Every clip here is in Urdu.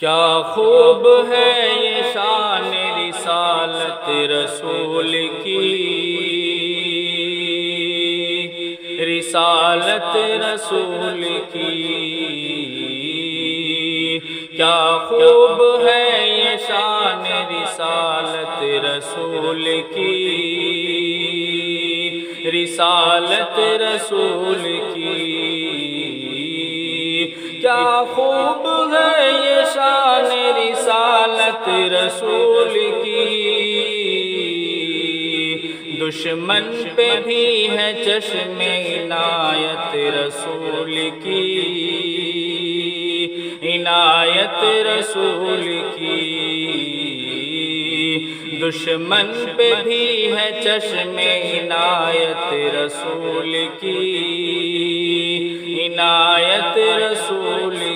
کیا خوب ہے یہ شان رسالت رسول کی، رسالت رسول کی۔ کیا خوب ہے یہ شان رسالت رسول کی، رسالت رسول کی۔ کیا خوب ہے یہ شان رسالت رسول کی، دشمن پہ بھی ہے چشم عنایت رسول کی، عنایت رسول کی۔ دشمن پہ بھی ہے چشم عنایت رسول کی، عنایت رسول کی۔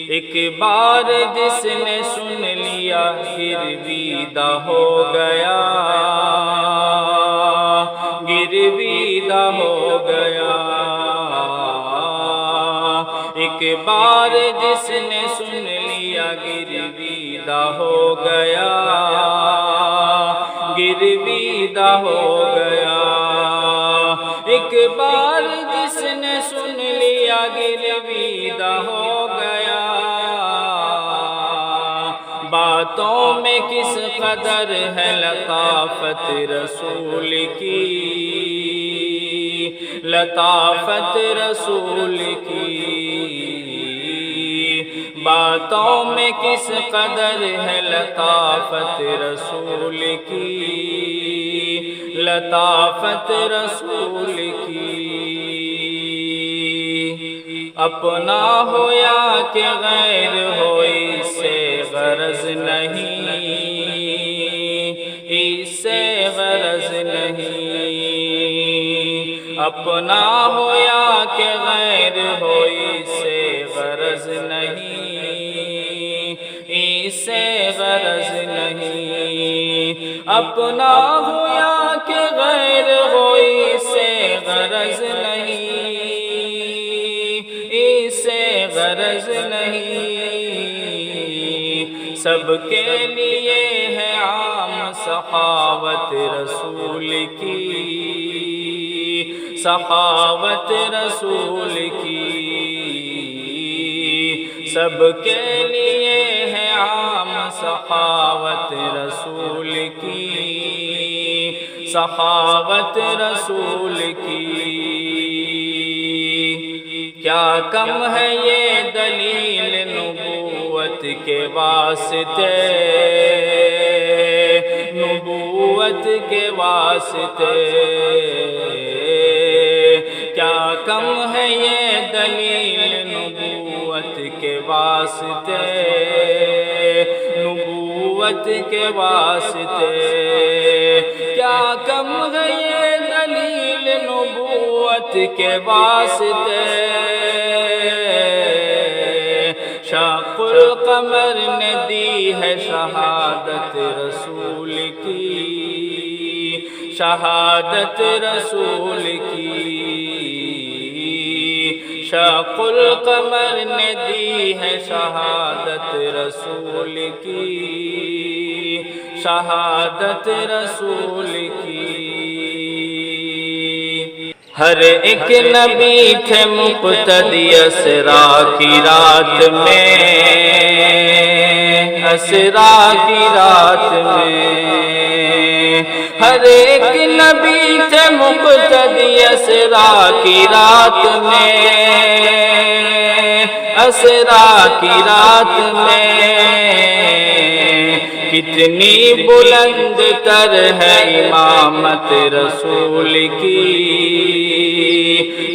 ایک بار جس نے سن لیا گرویدہ ہو گیا، گرویدہ ہو گیا۔ ایک بار جس نے سن لیا گرویدہ ہو گیا، گرویدہ ہو گیا۔ ایک بار جس نے سن لیا گرویدہ ہو گیا۔ باتوں میں کس قدر ہے لطافت رسول کی، لطافت رسول کی۔ باتوں میں کس قدر ہے لطافت رسول کی، لطافت رسول کی۔ اپنا ہو یا کہ غیر ہو اس سے غرض نہیں، اس سے غرض نہیں۔ اپنا ہو یا کہ غیر ہو اس سے غرض نہیں، اس سے غرض نہیں۔ اپنا ہو یا کہ غیر ہو اس سے غرض نہیں، اس سے غرض نہیں۔ سب کے لیے ہے عام سخاوت رسول کی، سخاوت رسول کی۔ سب کے لیے ہے عام سخاوت رسول کی، سخاوت رسول کی۔ کیا کم ہے یہ دلیل نبوت کے واسطے، نبوت کے واسطے۔ کیا کم ہے یہ دلیل نبوت کے واسطے، نبوت کے واسطے۔ کیا کم ہے یہ دلیل نبوت کے واسطے۔ شق القمر نے دی ہے شہادت رسول کی، شہادت رسول کی۔ شق القمر نے دی ہے شہادت رسول کی، شہادت رسول کی۔ ہر ایک نبی تھے مقتدی اسرا کی رات میں، اسرا کی رات میں۔ ہر ایک نبی تھے مقتدی اسرا کی رات میں، اسرا کی رات میں۔ کتنی بلند تر ہے امامت رسول کی،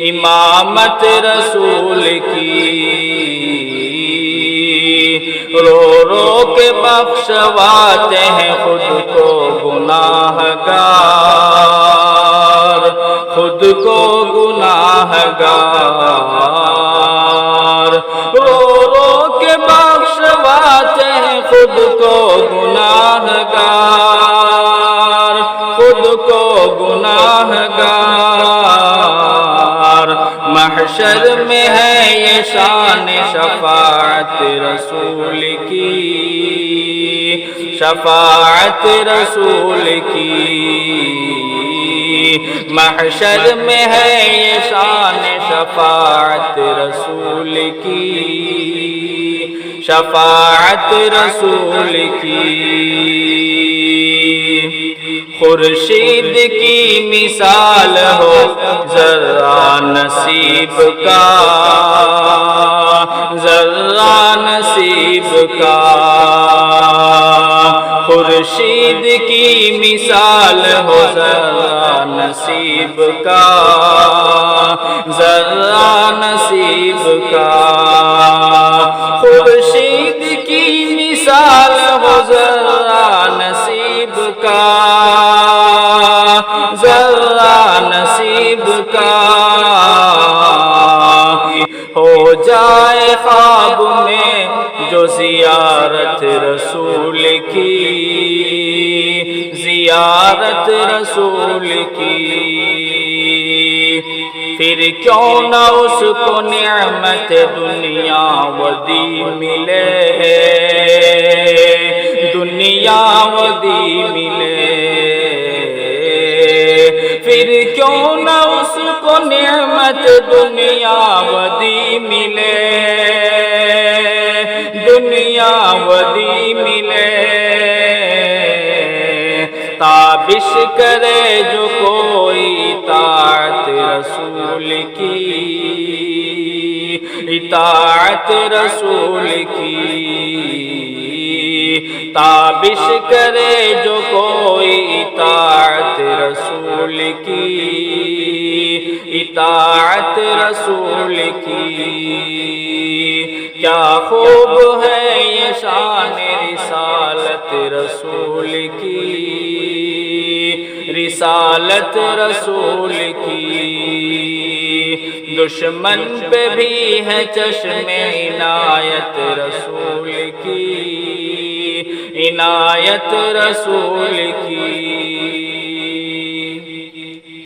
امامت رسول کی۔ رو رو کے بخشواتے ہیں خود کو گناہ گار، خود کو گناہ گار۔ رو رو کے بخشواتے ہیں خود کو گناہ گار، خود کو گناہ گار۔ محشر میں ہے یہ شان رسول کی، شفاعت رسول کی، محشر میں ہے یہ شان شفاعت رسول کی، شفاعت رسول کی۔ خورشید کی مثال ہو ذرہ نصیب کا، ذرہ نصیب کا، خورشید کی مثال ہو ذرہ نصیب کا، ذرہ نصیب کا، خورشید کی مثال ہو ذرہ نصیب کا، ذرہ نصیب کا، ہو جائے خواب میں جو زیارت رسول کی، زیارت رسول کی، پھر کیوں نہ اس کو نعمت دنیا و دین ملے، دنیا و دین ملے، پھر کیوں نہ اس کو نعمت دنیا و دین ملے، دنیا و دین ملے، تابش کرے جو کوئی اطاعت رسول کی، اطاعت رسول کی، تابش کرے جو کوئی اطاعت رسول کی، اطاعت رسول کی۔ کیا خوب ہے یہ شان رسالت رسول کی، رسالت رسول کی، دشمن پہ بھی ہے چشم عنایت رسول کی، عنایت رسول کی۔